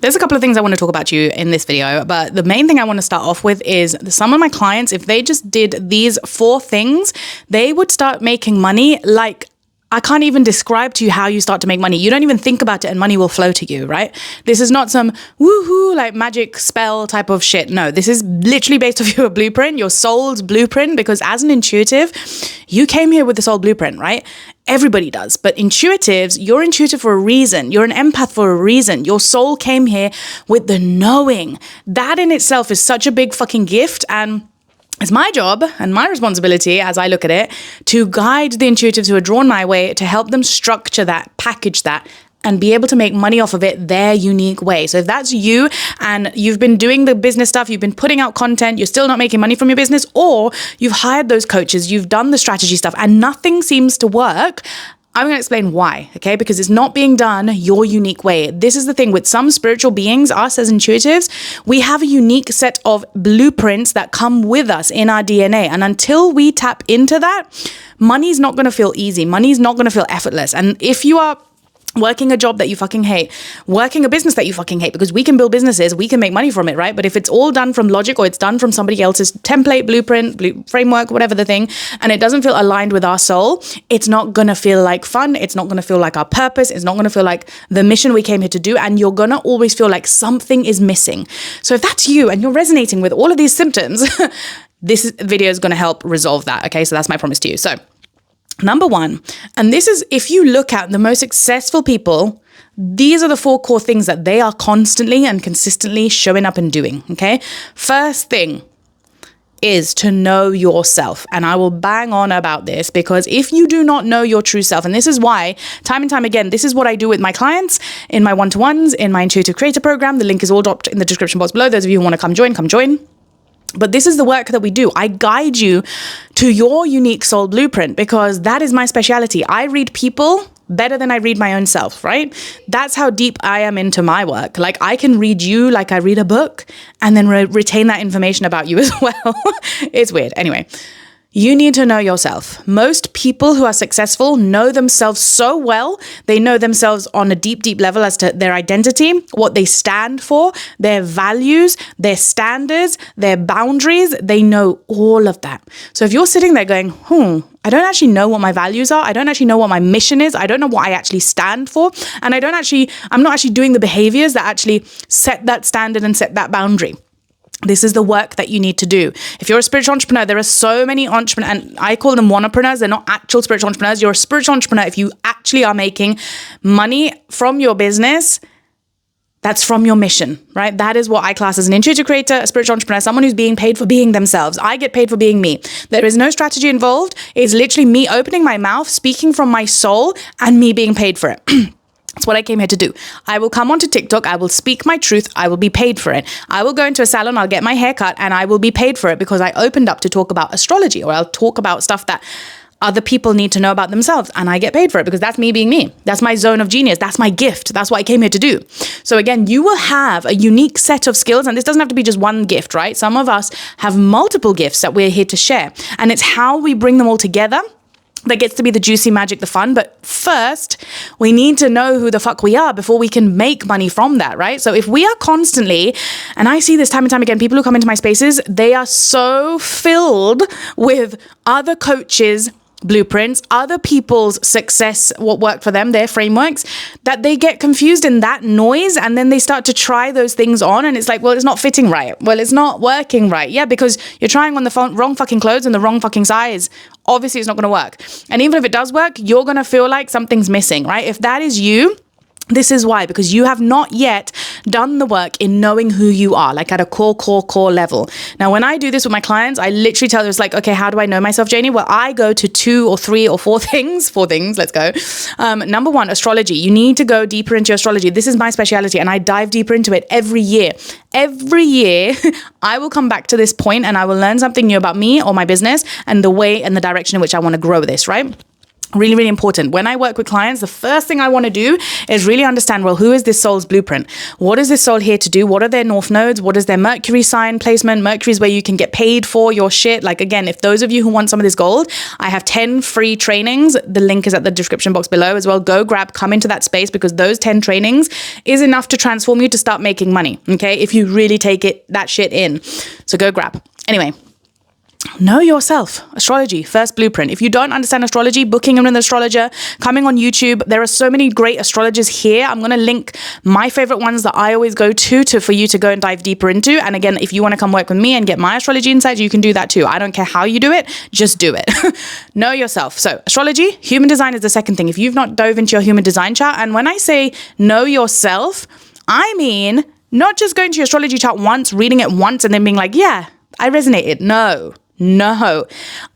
there's a couple of things I want to talk about to you in this video, but the main thing I want to start off with is some of my clients, if they just did these 4 things, they would start making money like I can't even describe to you how you start to make money. You don't even think about it and money will flow to you, right? This is not some woohoo, like magic spell type of shit. No, this is literally based off your blueprint, your soul's blueprint, because as an intuitive, you came here with the soul blueprint, right? Everybody does. But intuitives, you're intuitive for a reason. You're an empath for a reason. Your soul came here with the knowing. That in itself is such a big fucking gift. And it's my job and my responsibility, as I look at it, to guide the intuitives who are drawn my way, to help them structure that, package that, and be able to make money off of it their unique way. So if that's you and you've been doing the business stuff, you've been putting out content, you're still not making money from your business, or you've hired those coaches, you've done the strategy stuff and nothing seems to work, I'm going to explain why, okay? Because it's not being done your unique way. This is the thing with some spiritual beings, us as intuitives, we have a unique set of blueprints that come with us in our DNA. And until we tap into that, money's not going to feel easy. Money's not going to feel effortless. And if you are working a job that you fucking hate, working a business that you fucking hate, because we can build businesses, we can make money from it, right? But if it's all done from logic or it's done from somebody else's template, blueprint, framework, whatever the thing, and it doesn't feel aligned with our soul, it's not going to feel like fun. It's not going to feel like our purpose. It's not going to feel like the mission we came here to do. And you're going to always feel like something is missing. So if that's you and you're resonating with all of these symptoms, this video is going to help resolve that. Okay. So that's my promise to you. So number 1, and this is, if you look at the most successful people, these are the 4 core things that they are constantly and consistently showing up and doing, okay? First thing is to know yourself. And I will bang on about this because if you do not know your true self, and this is why time and time again, this is what I do with my clients in my one-to-ones, in my Intuitive Creator Program. The link is all dropped in the description box below. Those of you who want to come join. But this is the work that we do. I guide you to your unique soul blueprint because that is my specialty. I read people better than I read my own self, right? That's how deep I am into my work. Like I can read you like I read a book and then retain that information about you as well. It's weird. Anyway, you need to know yourself. Most people who are successful know themselves so well. They know themselves on a deep, deep level as to their identity, what they stand for, their values, their standards, their boundaries. They know all of that. So if you're sitting there going, I don't actually know what my values are. I don't actually know what my mission is. I don't know what I actually stand for. And I'm not actually doing the behaviors that actually set that standard and set that boundary. This is the work that you need to do. If you're a spiritual entrepreneur, there are so many entrepreneurs, and I call them wannapreneurs. They're not actual spiritual entrepreneurs. You're a spiritual entrepreneur if you actually are making money from your business. That's from your mission, right? That is what I class as an intuitive creator, a spiritual entrepreneur, someone who's being paid for being themselves. I get paid for being me. There is no strategy involved. It's literally me opening my mouth, speaking from my soul, and me being paid for it. That's what I came here to do. I will come onto TikTok. I will speak my truth. I will be paid for it. I will go into a salon. I'll get my hair cut and I will be paid for it because I opened up to talk about astrology, or I'll talk about stuff that other people need to know about themselves. And I get paid for it because that's me being me. That's my zone of genius. That's my gift. That's what I came here to do. So again, you will have a unique set of skills. And this doesn't have to be just one gift, right? Some of us have multiple gifts that we're here to share. And it's how we bring them all together that gets to be the juicy magic, the fun. But first, we need to know who the fuck we are before we can make money from that, right? So if we are constantly, and I see this time and time again, people who come into my spaces, they are so filled with other coaches' blueprints, other people's success, what worked for them, their frameworks, that they get confused in that noise and then they start to try those things on and it's like, well, it's not fitting right. Well, it's not working right. Yeah, because you're trying on the wrong fucking clothes and the wrong fucking size. Obviously, it's not going to work. And even if it does work, you're going to feel like something's missing, right? If that is you, this is why, because you have not yet done the work in knowing who you are, like at a core level. Now, when I do this with my clients, I literally tell them, it's like, okay, how do I know myself, Janie? Well, I go to 2 or 3 or 4 things, let's go. Number 1, astrology. You need to go deeper into astrology. This is my specialty and I dive deeper into it every year. Every year, I will come back to this point and I will learn something new about me or my business and the way and the direction in which I want to grow this, right? Really, really important. When I work with clients, the first thing I want to do is really understand, well, who is this soul's blueprint? What is this soul here to do? What are their north nodes? What is their Mercury sign placement? Mercury is where you can get paid for your shit. Like, again, if those of you who want some of this gold, I have 10 free trainings. The link is at the description box below as well. Go grab, come into that space, because those 10 trainings is enough to transform you to start making money. Okay. If you really take that shit in. So go grab. Anyway. Know yourself. Astrology, first blueprint. If you don't understand astrology, booking in with an astrologer, coming on YouTube. There are so many great astrologers here. I'm going to link my favorite ones that I always go to for you to go and dive deeper into. And again, if you want to come work with me and get my astrology insights, you can do that too. I don't care how you do it, just do it. Know yourself. So astrology, human design is the second thing. If you've not dove into your human design chart, and when I say know yourself, I mean not just going to your astrology chart once, reading it once, and then being like, yeah, I resonated. No,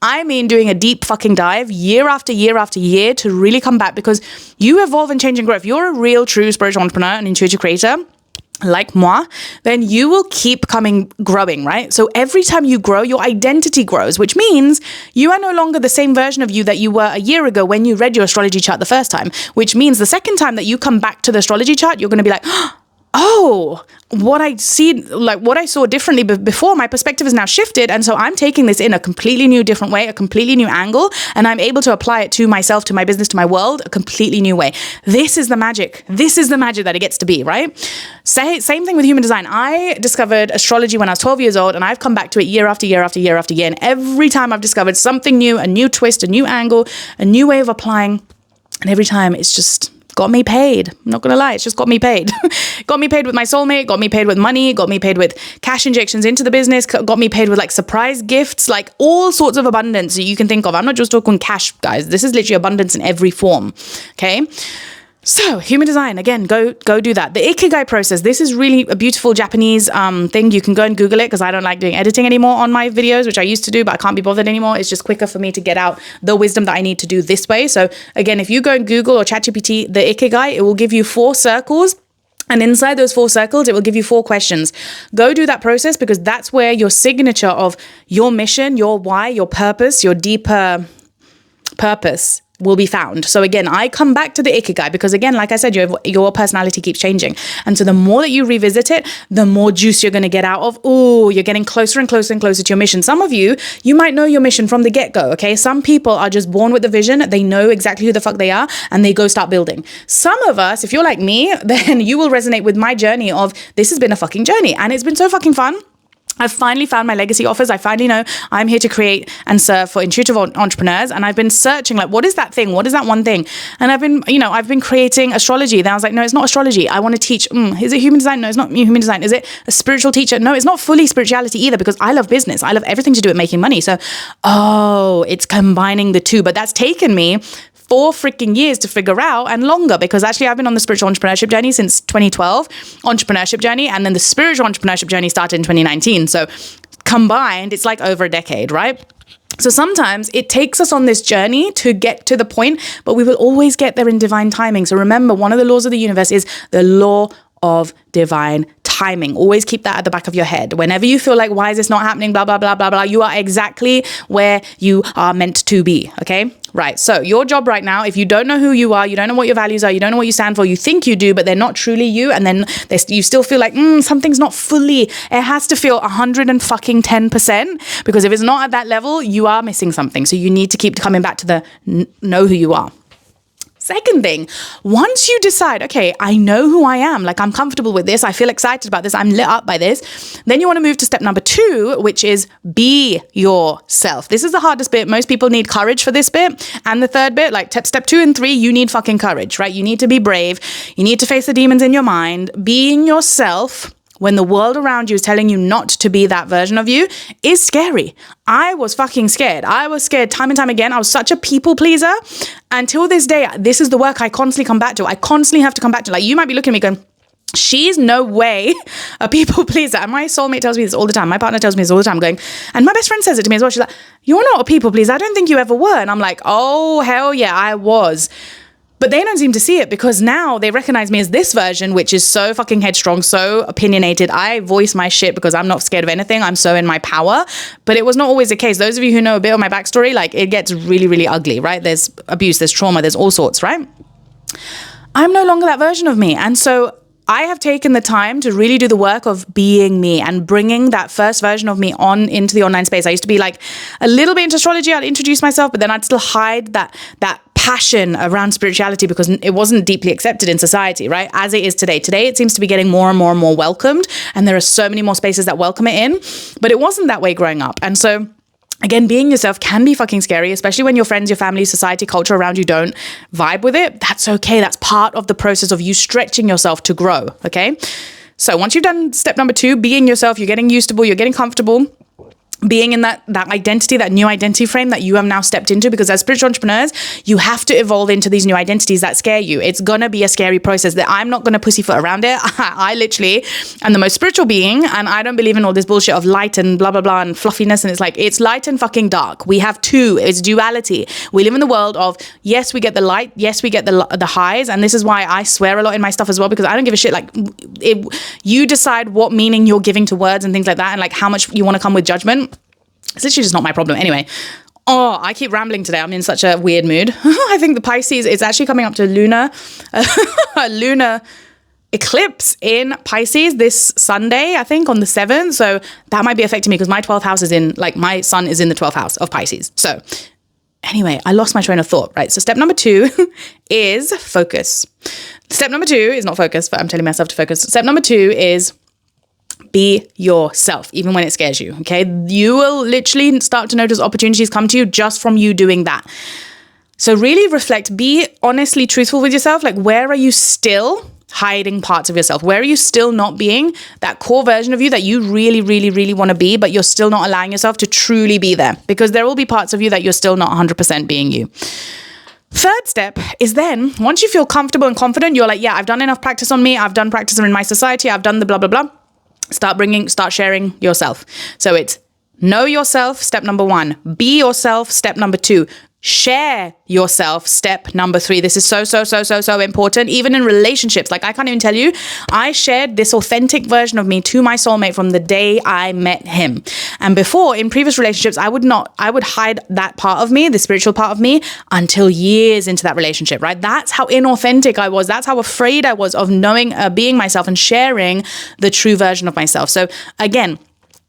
I mean doing a deep fucking dive year after year after year to really come back, because you evolve and change and grow. If you're a real, true spiritual entrepreneur and intuitive creator, like moi, then you will keep growing, right? So every time you grow, your identity grows, which means you are no longer the same version of you that you were a year ago when you read your astrology chart the first time, which means the second time that you come back to the astrology chart, you're going to be like, oh, what I saw differently before, my perspective is now shifted. And so I'm taking this in a completely new, different way, a completely new angle, and I'm able to apply it to myself, to my business, to my world, a completely new way. This is the magic. This is the magic that it gets to be, right? Same thing with human design. I discovered astrology when I was 12 years old, and I've come back to it year after year after year after year. And every time I've discovered something new, a new twist, a new angle, a new way of applying. And every time it's just got me paid. I'm not going to lie. It's just got me paid. Got me paid with my soulmate, got me paid with money, got me paid with cash injections into the business, got me paid with like surprise gifts, like all sorts of abundance that you can think of. I'm not just talking cash, guys. This is literally abundance in every form. Okay. So human design, again, go do that. The Ikigai process, this is really a beautiful Japanese thing. You can go and Google it, because I don't like doing editing anymore on my videos, which I used to do, but I can't be bothered anymore. It's just quicker for me to get out the wisdom that I need to do this way. So again, if you go and Google or ChatGPT the Ikigai, it will give you 4 circles. And inside those 4 circles, it will give you 4 questions. Go do that process, because that's where your signature of your mission, your why, your purpose, your deeper purpose will be found. So again, I come back to the Ikigai because, again, like I said, your personality keeps changing. And so the more that you revisit it, the more juice you're going to get out of. Oh, you're getting closer and closer and closer to your mission. Some of you might know your mission from the get-go, okay? Some people are just born with the vision. They know exactly who the fuck they are, and they go start building. Some of us, if you're like me, then you will resonate with my journey of this has been a fucking journey, and it's been so fucking fun. I've finally found my legacy offers. I finally know I'm here to create and serve for intuitive entrepreneurs. And I've been searching, like, what is that thing? What is that one thing? And I've been creating astrology. Then I was like, no, it's not astrology. I want to teach. Is it human design? No, it's not human design. Is it a spiritual teacher? No, it's not fully spirituality either, because I love business. I love everything to do with making money. So, it's combining the two. But that's taken me 4 freaking years to figure out, and longer, because actually I've been on the spiritual entrepreneurship journey since 2012, entrepreneurship journey, and then the spiritual entrepreneurship journey started in 2019. So combined, it's like over a decade, right? So sometimes it takes us on this journey to get to the point, but we will always get there in divine timing. So remember, one of the laws of the universe is the law of divine timing. Always keep that at the back of your head. Whenever you feel like, why is this not happening? Blah, blah, blah, blah, blah. You are exactly where you are meant to be. Okay. Right. So your job right now, if you don't know who you are, you don't know what your values are, you don't know what you stand for, you think you do, but they're not truly you. And then you still feel like, something's not fully, it has to feel 110%, because if it's not at that level, you are missing something. So you need to keep coming back to the know who you are. Second thing, once you decide, okay, I know who I am, like I'm comfortable with this, I feel excited about this, I'm lit up by this, then you want to move to step number 2, which is be yourself. This is the hardest bit. Most people need courage for this bit. And the third bit, like step 2 and 3, you need fucking courage, right? You need to be brave. You need to face the demons in your mind. Being yourself when the world around you is telling you not to be that version of you is scary. I was fucking scared. I was scared time and time again. I was such a people pleaser. Until this day, this is the work I constantly come back to. I constantly have to come back to. Like, you might be looking at me going, she's no way a people pleaser. And my soulmate tells me this all the time. My partner tells me this all the time, going, and my best friend says it to me as well. She's like, you're not a people pleaser. I don't think you ever were. And I'm like, oh, hell yeah, I was. But they don't seem to see it because now they recognize me as this version, which is so fucking headstrong, so opinionated. I voice my shit because I'm not scared of anything. I'm so in my power. But it was not always the case. Those of you who know a bit of my backstory, like it gets really, really ugly, right? There's abuse, there's trauma, there's all sorts, right? I'm no longer that version of me. And so I have taken the time to really do the work of being me and bringing that first version of me on into the online space. I used to be like a little bit into astrology. I'd introduce myself, but then I'd still hide that passion around spirituality because it wasn't deeply accepted in society, right? As it is today. Today, it seems to be getting more and more and more welcomed. And there are so many more spaces that welcome it in, but it wasn't that way growing up. And so again, being yourself can be fucking scary, especially when your friends, your family, society, culture around you don't vibe with it. That's okay. That's part of the process of you stretching yourself to grow, okay? So once you've done step number 2, being yourself, you're getting used to, you're getting comfortable, being in that identity, that new identity frame that you have now stepped into, because as spiritual entrepreneurs, you have to evolve into these new identities that scare you. It's going to be a scary process that I'm not going to pussyfoot around it. I literally am the most spiritual being, and I don't believe in all this bullshit of light and blah, blah, blah and fluffiness. And it's like, it's light and fucking dark. We have two. It's duality. We live in the world of, yes, we get the light. Yes, we get the highs. And this is why I swear a lot in my stuff as well, because I don't give a shit. Like you decide what meaning you're giving to words and things like that, and like how much you want to come with judgment. It's literally just not my problem. Anyway, I keep rambling today. I'm in such a weird mood. I think the Pisces, it's actually coming up to lunar eclipse in Pisces this Sunday, I think on the 7th. So that might be affecting me because my 12th house is in, like my sun is in the 12th house of Pisces. So anyway, I lost my train of thought, right? So step number 2 is focus. Step number 2 is not focus, but I'm telling myself to focus. Step number 2 is be yourself, even when it scares you, okay? You will literally start to notice opportunities come to you just from you doing that. So really reflect, be honestly truthful with yourself. Like, where are you still hiding parts of yourself? Where are you still not being that core version of you that you really, really, really want to be, but you're still not allowing yourself to truly be there? Because there will be parts of you that you're still not 100% being you. Third step is then, once you feel comfortable and confident, you're like, yeah, I've done enough practice on me. I've done practice in my society. I've done the blah, blah, blah. Start sharing yourself. So it's know yourself, step number 1. Be yourself, step number 2. Share yourself, step number 3. This is so important. Even in relationships, like I can't even tell you, I shared this authentic version of me to my soulmate from the day I met him. And before, in previous relationships, I would hide that part of me, the spiritual part of me, until years into that relationship, right? That's how inauthentic I was. That's how afraid I was of knowing, being myself and sharing the true version of myself. So again,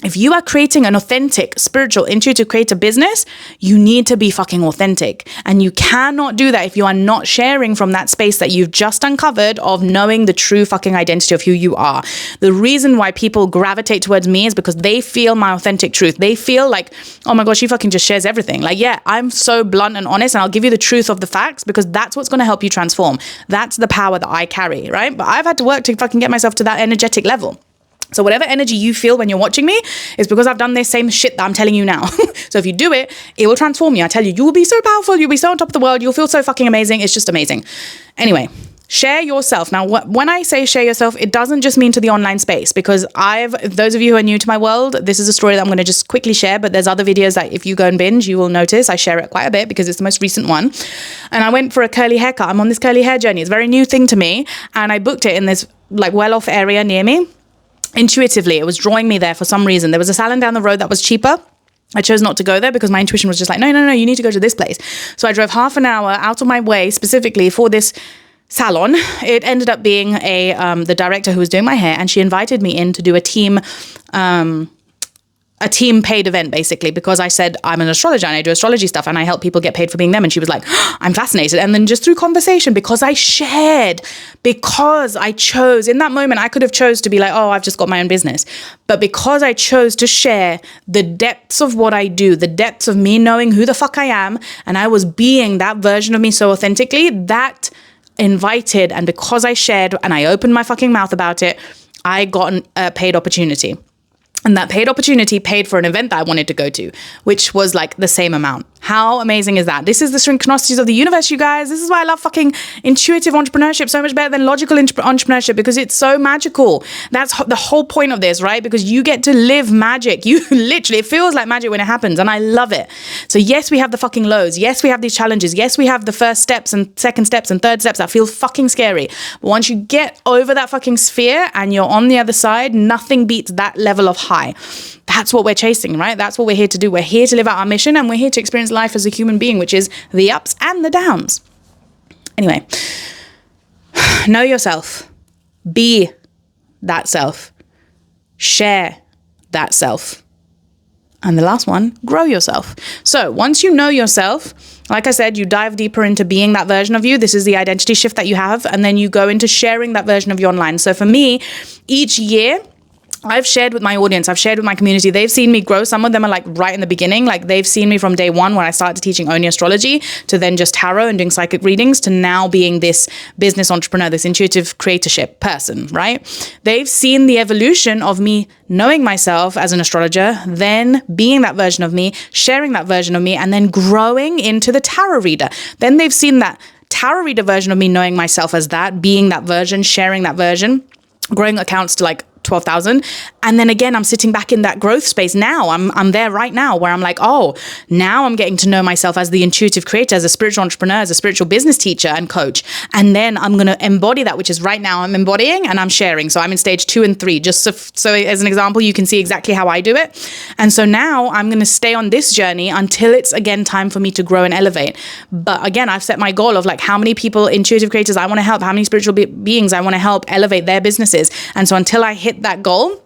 if you are creating an authentic, spiritual, intuitive, creative business, you need to be fucking authentic. And you cannot do that if you are not sharing from that space that you've just uncovered of knowing the true fucking identity of who you are. The reason why people gravitate towards me is because they feel my authentic truth. They feel like, oh my gosh, she fucking just shares everything. Like, yeah, I'm so blunt and honest, and I'll give you the truth of the facts because that's what's going to help you transform. That's the power that I carry, right? But I've had to work to fucking get myself to that energetic level. So whatever energy you feel when you're watching me is because I've done this same shit that I'm telling you now. So if you do it, it will transform you. I tell you, you will be so powerful. You'll be so on top of the world. You'll feel so fucking amazing. It's just amazing. Anyway, share yourself. Now, when I say share yourself, it doesn't just mean to the online space, because those of you who are new to my world, this is a story that I'm going to just quickly share, but there's other videos that if you go and binge, you will notice I share it quite a bit because it's the most recent one. And I went for a curly haircut. I'm on this curly hair journey. It's a very new thing to me. And I booked it in this like well-off area near me. Intuitively, it was drawing me there for some reason. There was a salon down the road that was cheaper. I chose not to go there because my intuition was just like, no, you need to go to this place. So I drove half an hour out of my way specifically for this salon. It ended up being the director who was doing my hair, and she invited me in to do a team paid event, basically, because I said I'm an astrologer and I do astrology stuff and I help people get paid for being them. And she was like, oh, I'm fascinated. And then just through conversation, because I chose in that moment, I could have chose to be like, oh, I've just got my own business. But because I chose to share the depths of what I do, the depths of me knowing who the fuck I am, and I was being that version of me so authentically, that invited, and because I shared and I opened my fucking mouth about it, I got a paid opportunity. And that paid opportunity paid for an event that I wanted to go to, which was like the same amount. How amazing is that? This is the synchronicities of the universe, you guys. This is why I love fucking intuitive entrepreneurship so much better than logical entrepreneurship, because it's so magical. That's the whole point of this, right? Because you get to live magic. You literally, it feels like magic when it happens, and I love it. So yes, we have the fucking lows. Yes, we have these challenges. Yes, we have the first steps and second steps and third steps that feel fucking scary. But once you get over that fucking sphere and you're on the other side, nothing beats that level of high. That's what we're chasing, right? That's what we're here to do. We're here to live out our mission, and we're here to experience life as a human being, which is the ups and the downs. Anyway, know yourself. Be that self. Share that self. And the last one, grow yourself. So once you know yourself, like I said, you dive deeper into being that version of you. This is the identity shift that you have. And then you go into sharing that version of you online. So for me, each year, I've shared with my audience, I've shared with my community. They've seen me grow. Some of them are like right in the beginning. Like they've seen me from day one when I started teaching only astrology, to then just tarot and doing psychic readings, to now being this business entrepreneur, this intuitive creatorship person, right? They've seen the evolution of me knowing myself as an astrologer, then being that version of me, sharing that version of me, and then growing into the tarot reader. Then they've seen that tarot reader version of me, knowing myself as that, being that version, sharing that version, growing accounts to like 12,000. And then again, I'm sitting back in that growth space now. I'm there right now where I'm like, oh, now I'm getting to know myself as the intuitive creator, as a spiritual entrepreneur, as a spiritual business teacher and coach. And then I'm going to embody that, which is right now I'm embodying and I'm sharing. So I'm in stage 2 and 3, just so as an example, you can see exactly how I do it. And so now I'm going to stay on this journey until it's again time for me to grow and elevate. But again, I've set my goal of like how many people, intuitive creators I want to help, how many spiritual beings I want to help elevate their businesses. And so until I hit that goal,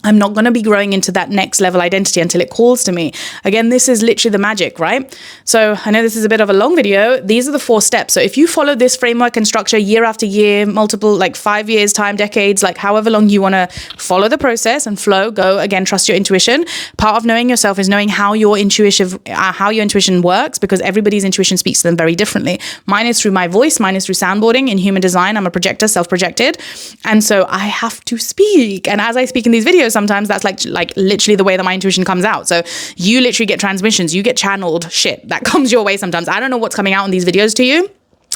I'm not going to be growing into that next level identity until it calls to me. Again, this is literally the magic, right? So I know this is a bit of a long video. These are the 4 steps. So if you follow this framework and structure year after year, multiple, like 5 years time, decades, like however long you want to follow the process and flow, go again, trust your intuition. Part of knowing yourself is knowing how your intuition works, because everybody's intuition speaks to them very differently. Mine is through my voice. Mine is through soundboarding. In human design, I'm a projector, self-projected. And so I have to speak. And as I speak in these videos, sometimes that's like literally the way that my intuition comes out. So you literally get transmissions, you get channeled shit that comes your way sometimes. I don't know what's coming out in these videos to you.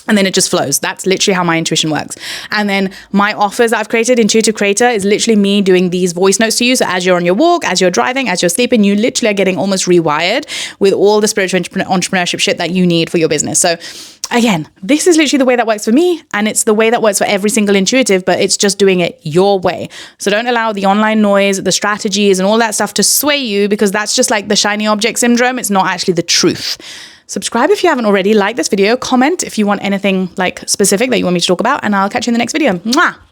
And then it just flows. That's literally how my intuition works. And then my offers that I've created, Intuitive Creator, is literally me doing these voice notes to you. So as you're on your walk, as you're driving, as you're sleeping, you literally are getting almost rewired with all the spiritual entrepreneurship shit that you need for your business. So again, this is literally the way that works for me, and it's the way that works for every single intuitive, but it's just doing it your way. So don't allow the online noise, the strategies and all that stuff to sway you, because that's just like the shiny object syndrome. It's not actually the truth. Subscribe if you haven't already, like this video, comment if you want anything like specific that you want me to talk about, and I'll catch you in the next video. Mwah!